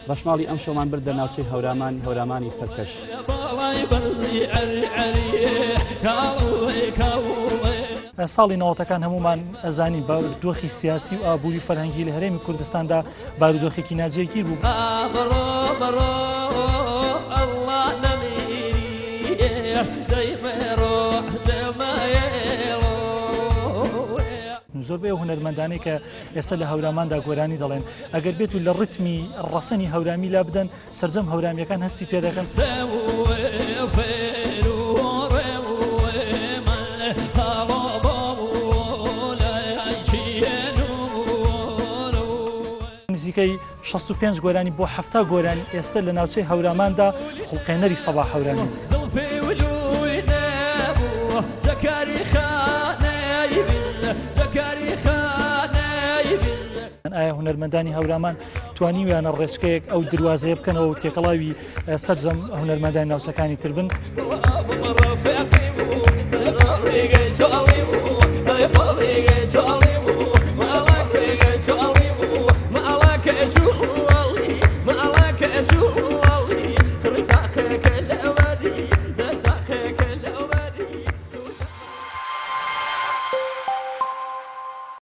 ڕەشماڵی ئەم شۆمان بردە ناوچەی هەورامانی سەرکەش. ساڵی 90ەکان هەمومان ئەزانی بارودۆخی سیاسی و ئابووری فەرهەنگی لە هەرێمی کوردستاندا بارودۆخێکی ناجێگیر بوو. زۆربەی هونەرمەندانەی کە ئێستا لە هەوراماندا گۆرانی دەڵێن ئەگەر بێت و لە ڕتمی ڕەسەنی هەورامی لا بدەن سەرجەم هەورامیەکان هەستی پێ دەکەن. نزیکەی 65 گۆرانی بۆ 70 گۆرانی ئێستا لە ناوچەی هەوراماندا خوڵقێنەری سەباح هەورامی. ئایا هونەرمەندانی هەورامان توانیویانە ڕێچکەیەک ئەو دروازەیە بکەنەوە و تێکەڵاوی سەرجەم هونەرمەندانی ناوچەکانی تر بن؟